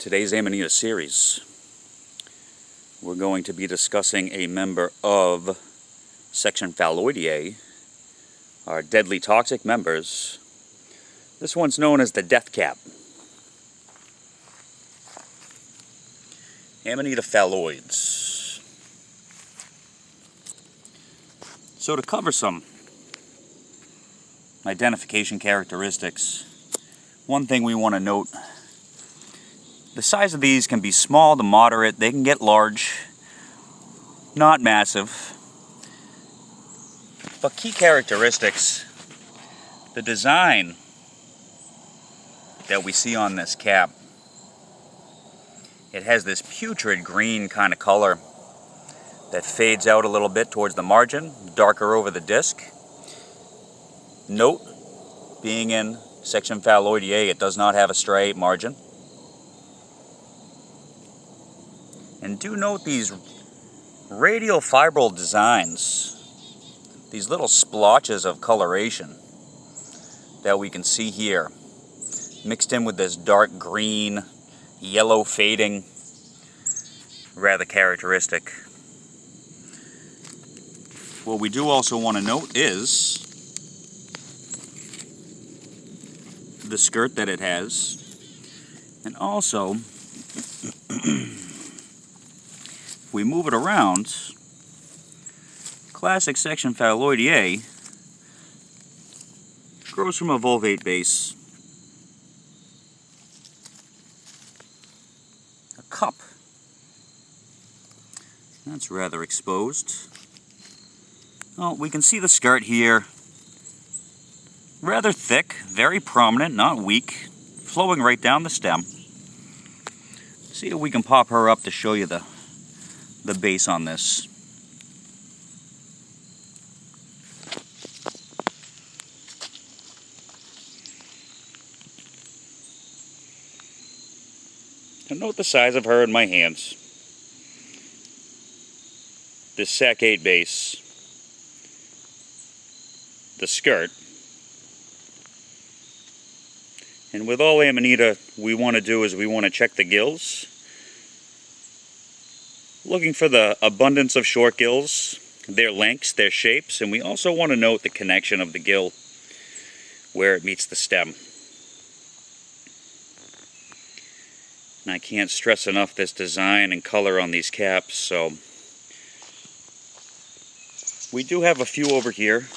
today's Amanita series, we're going to be discussing a member of section Phalloides, our deadly toxic members. This one's known as the death cap. Amanita phalloides. So to cover some identification characteristics, one thing we want to note: the size of these can be small to moderate. They can get large, not massive. But key characteristics: the design that we see on this cap. It has this putrid green kind of color that fades out a little bit towards the margin, darker over the disc. Note, being in section Phalloides, it does not have a striate margin. And do note these radial fibril designs, these little splotches of coloration that we can see here, mixed in with this dark green, yellow fading, rather characteristic. What we do also want to note is the skirt that it has, and also if we move it around, classic section Phalloides grows from a volvate base. A cup. That's rather exposed. Oh, we can see the skirt here. Rather thick, very prominent, not weak, flowing right down the stem. See if we can pop her up to show you the base on this. And note the size of her in my hands. This saccade base, the skirt, and with all Amanita we want to do is we want to check the gills, looking for the abundance of short gills, their lengths, their shapes, and we also want to note the connection of the gill where it meets the stem. And I can't stress enough this design and color on these caps. So we do have a few over here.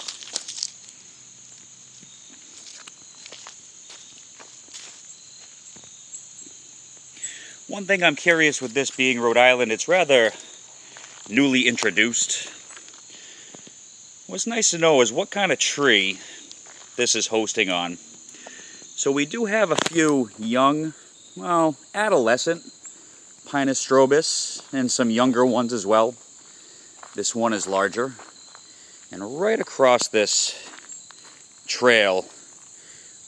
One thing I'm curious with this being Rhode Island, it's rather newly introduced. What's nice to know is what kind of tree this is hosting on. So we do have a few young, well, adolescent Pinus strobus and some younger ones as well. This one is larger. And right across this trail,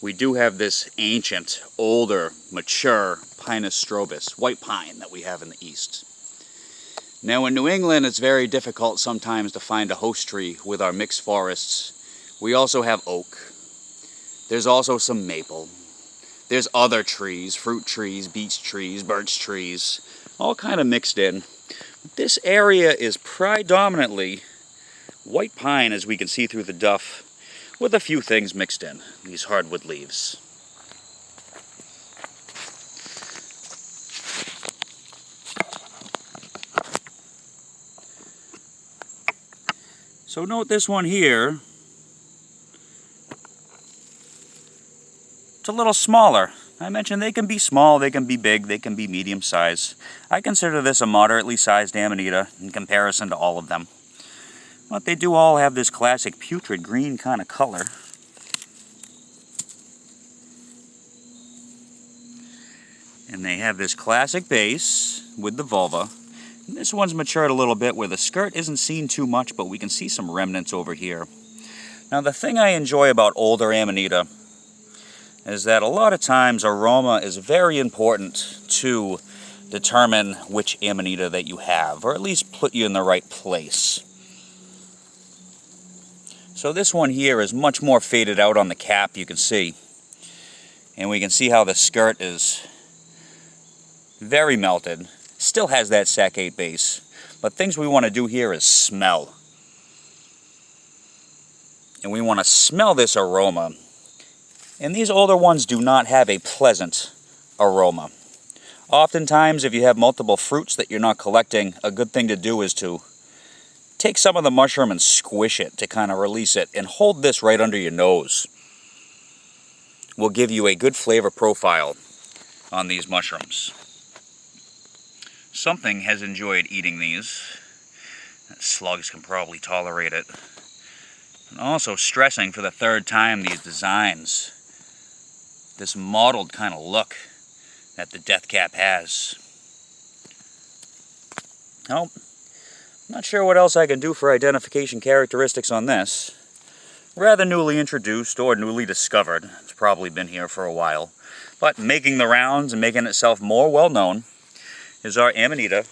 we do have this ancient, older, mature Pinus strobus, white pine that we have in the east. Now in New England, it's very difficult sometimes to find a host tree with our mixed forests. We also have oak. There's also some maple. There's other trees, fruit trees, beech trees, birch trees, all kind of mixed in. This area is predominantly white pine, as we can see through the duff, with a few things mixed in, these hardwood leaves. So note this one here. It's a little smaller. I mentioned they can be small, they can be big, they can be medium size. I consider this a moderately sized Amanita in comparison to all of them. But they do all have this classic putrid green kind of color. And they have this classic base with the vulva. And this one's matured a little bit where the skirt isn't seen too much, but we can see some remnants over here. Now the thing I enjoy about older Amanita is that a lot of times aroma is very important to determine which Amanita that you have, or at least put you in the right place. So this one here is much more faded out on the cap, you can see. And we can see how the skirt is very melted, still has that saccate base. But things we want to do here is smell. And we want to smell this aroma. And these older ones do not have a pleasant aroma. Oftentimes, if you have multiple fruits that you're not collecting, a good thing to do is to take some of the mushroom and squish it to kind of release it, and hold this right under your nose. Will give you a good flavor profile on these mushrooms. Something has enjoyed eating these. Slugs can probably tolerate it. And also stressing for the third time these designs. This mottled kind of look that the death cap has. Well, I'm not sure what else I can do for identification characteristics on this. Rather newly introduced or newly discovered. It's probably been here for a while. But making the rounds and making itself more well known is our Amanita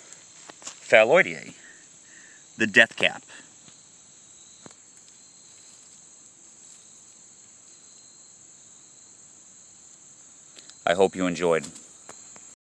phalloides, the death cap. I hope you enjoyed.